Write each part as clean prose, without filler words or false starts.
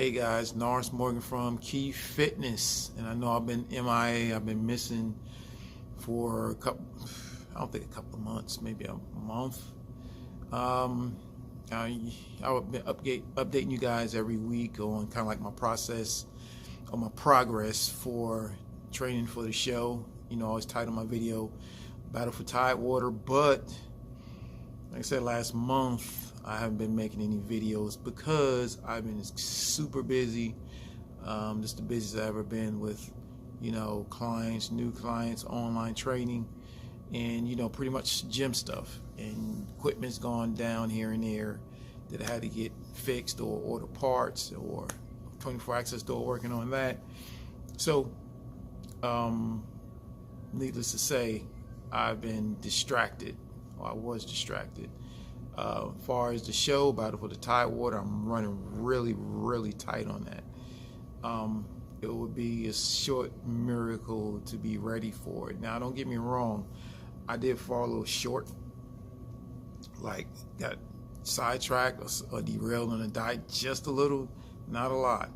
Hey guys, Norris Morgan from Key Fitness, and I know I've been MIA. I've been missing for a couple, I don't think a couple of months, maybe a month. I've been updating you guys every week on kind of like my process or my progress for training for the show. You know, I always title my video Battle for Tidewater, but like I said last month, I haven't been making any videos because I've been super busy. Just the busiest I've ever been with, you know, clients, new clients, online training, and, you know, pretty much gym stuff. And equipment's gone down here and there that I had to get fixed or order parts, or 24 access door working on that. So, needless to say, I've been distracted, or I was distracted. As far as the show, Battle for the Tidewater, I'm running really tight on that. It would be a short miracle to be ready for it. Now, don't get me wrong, I did fall a little short, like got sidetracked or derailed on the diet just a little, not a lot.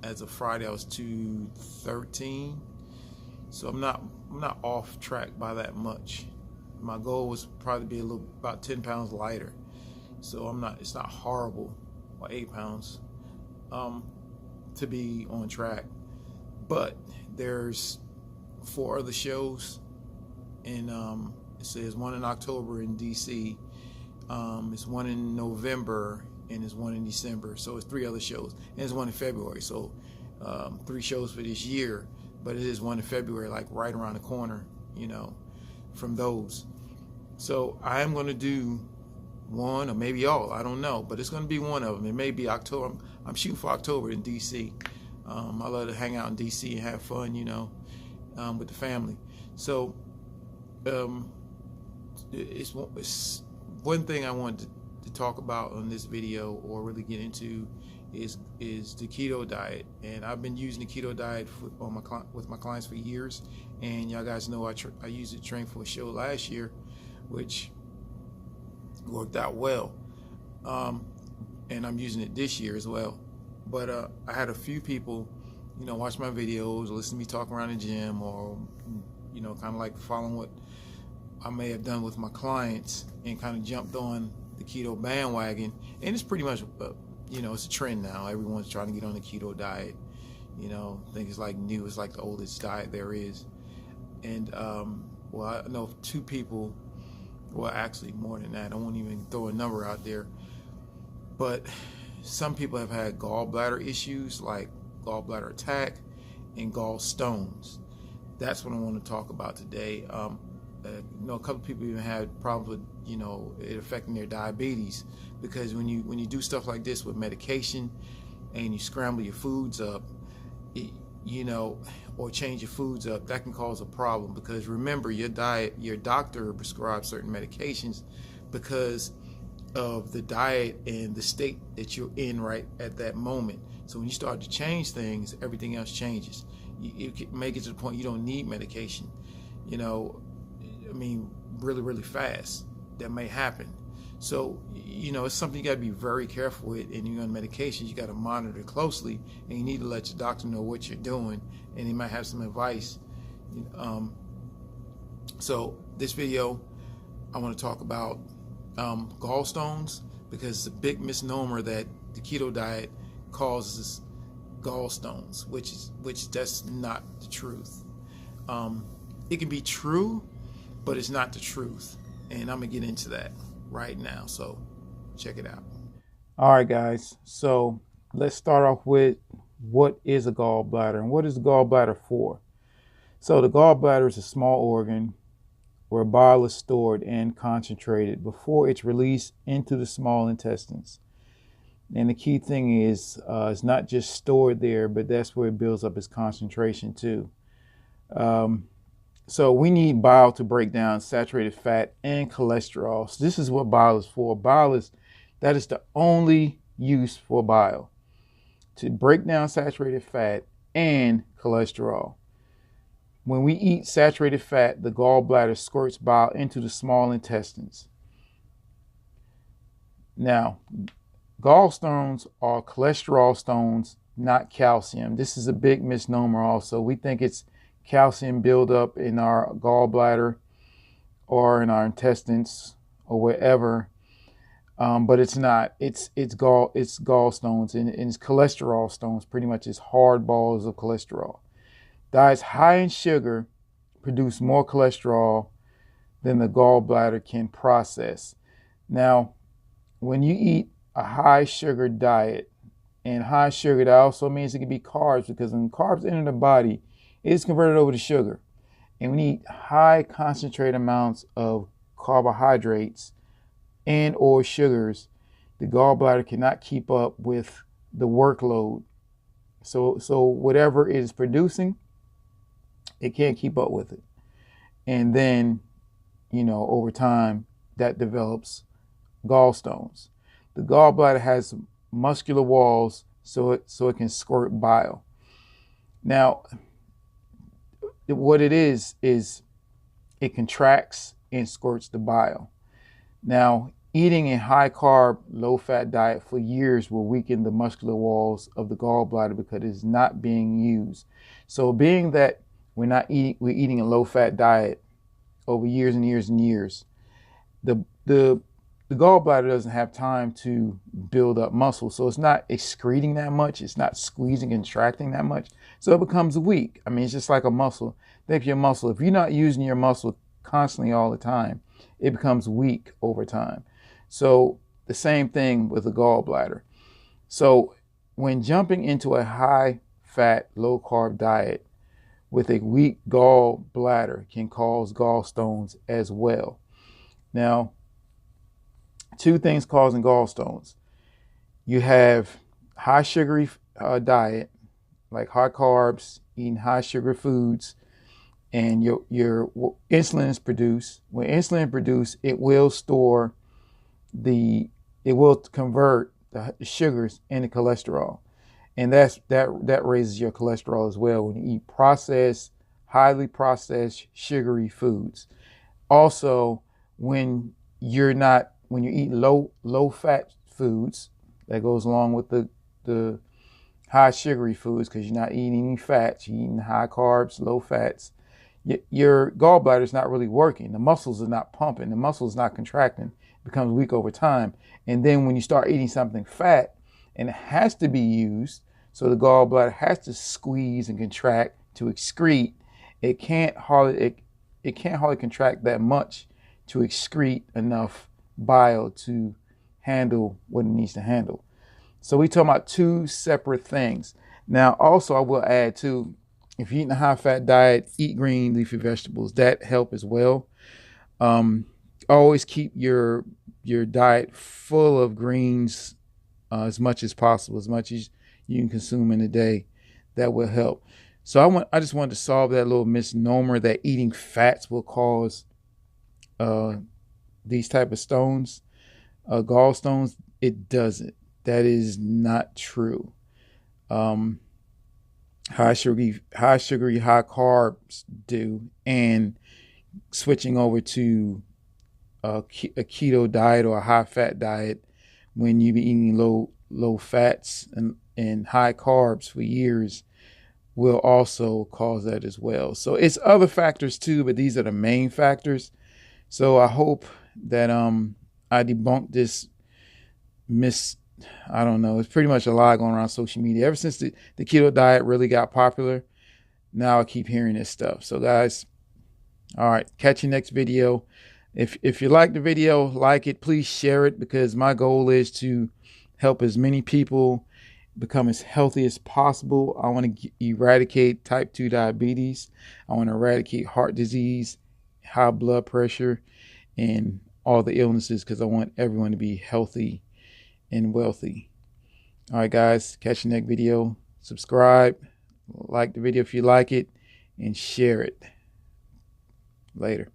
As of Friday, I was 213, so I'm not off track by that much. My goal was probably be about 10 pounds lighter, so it's not horrible, or 8 pounds, to be on track. But there's 4 other shows, and it says one in October in DC, it's one in November, and it's one in December. So it's 3 other shows, and it's one in February. So 3 shows for this year, but it is one in February, like right around the corner, you know, from those. So I am going to do one, or maybe all, I don't know, but it's going to be one of them. It may be October. I'm shooting for October in DC. I love to hang out in DC and have fun, you know, with the family. So it's one thing I wanted to talk about on this video, or really get into, is the keto diet. And I've been using the keto diet with my clients for years, and y'all guys know I used it to train for a show last year, which worked out well, and I'm using it this year as well. But I had a few people, you know, watch my videos, listen to me talk around the gym, or, you know, kind of like following what I may have done with my clients, and kind of jumped on the keto bandwagon. And it's pretty much you know, it's a trend now. Everyone's trying to get on the keto diet. You know, I think it's like new. It's like the oldest diet there is. And well, I know 2 people, well, actually more than that. I won't even throw a number out there. But some people have had gallbladder issues, like gallbladder attack and gallstones. That's what I want to talk about today. You know, a couple people even had problems with, you know, it affecting their diabetes, because when you do stuff like this with medication, and you scramble your foods up, you know, or change your foods up, that can cause a problem. Because remember, your diet, your doctor prescribes certain medications because of the diet and the state that you're in right at that moment. So when you start to change things, everything else changes. You can make it to the point you don't need medication, you know, I mean, really fast. That may happen. So, you know, it's something you got to be very careful with. And you're on medications, you got to monitor closely, and you need to let your doctor know what you're doing, and he might have some advice. So this video, I want to talk about gallstones, because it's a big misnomer that the keto diet causes gallstones, which that's not the truth. It can be true, but it's not the truth, and I'm gonna get into that right now, so check it out. All right, guys, so let's start off with what is a gallbladder, and what is the gallbladder for? So the gallbladder is a small organ where bile is stored and concentrated before it's released into the small intestines. And the key thing is, it's not just stored there, but that's where it builds up its concentration too. So we need bile to break down saturated fat and cholesterol. So this is what bile is for. That is the only use for bile, to break down saturated fat and cholesterol. When we eat saturated fat, the gallbladder squirts bile into the small intestines. Now, Gallstones are cholesterol stones, not calcium. This is a big misnomer also. We think it's calcium buildup in our gallbladder or in our intestines or wherever, but it's not. It's gallstones, and it's cholesterol stones. Pretty much, it's hard balls of cholesterol. Diets high in sugar produce more cholesterol than the gallbladder can process. Now, when you eat a high sugar diet, and high sugar, that also means it can be carbs, because when carbs enter the body, it is converted over to sugar. And when you eat high concentrated amounts of carbohydrates and or sugars, the gallbladder cannot keep up with the workload. So whatever it is producing, it can't keep up with it. And then, over time, that develops gallstones. The gallbladder has muscular walls so it can squirt bile. Now, what it is it contracts and squirts the bile. Now, eating a high carb, low fat diet for years will weaken the muscular walls of the gallbladder because it is not being used. So being that we're eating a low fat diet over years and years and years, the gallbladder doesn't have time to build up muscle. So it's not excreting that much. It's not squeezing and contracting that much. So it becomes weak. I mean, it's just like a muscle. Think of your muscle. If you're not using your muscle constantly all the time, it becomes weak over time. So the same thing with the gallbladder. So when jumping into a high fat, low carb diet with a weak gallbladder can cause gallstones as well. Now, two things causing gallstones. You have high sugary diet, like high carbs, eating high sugar foods, and your insulin is produced. When insulin is produced, it will convert the sugars into cholesterol, and that raises your cholesterol as well when you eat highly processed sugary foods. Also, when you're eating low fat foods, that goes along with the high sugary foods, because you're not eating any fats, you're eating high carbs, low fats. Your gallbladder is not really working. The muscles are not pumping. The muscles not contracting. It becomes weak over time. And then when you start eating something fat, and it has to be used, so the gallbladder has to squeeze and contract to excrete, it can't hardly contract that much to excrete enough bile to handle what it needs to handle. So we talking about two separate things. Now, also, I will add too, if you're eating a high-fat diet, eat green leafy vegetables. That help as well. Always keep your diet full of greens as much as possible, as much as you can consume in a day. That will help. So I just wanted to solve that little misnomer that eating fats will cause these type of stones, gallstones. It doesn't. That is not true. High sugary, high carbs do, and switching over to a keto diet or a high fat diet when you be eating low fats and high carbs for years will also cause that as well. So it's other factors too, but these are the main factors. So I hope that I debunked this I don't know. It's pretty much a lie going around social media. Ever since the keto diet really got popular, now I keep hearing this stuff. So guys, all right, catch you next video. If you like the video, like it, please share it, because my goal is to help as many people become as healthy as possible. I want to eradicate type 2 diabetes. I want to eradicate heart disease, high blood pressure, and all the illnesses, because I want everyone to be healthy and wealthy. All right, guys, catch you next video. Subscribe, like the video if you like it, and share it. Later.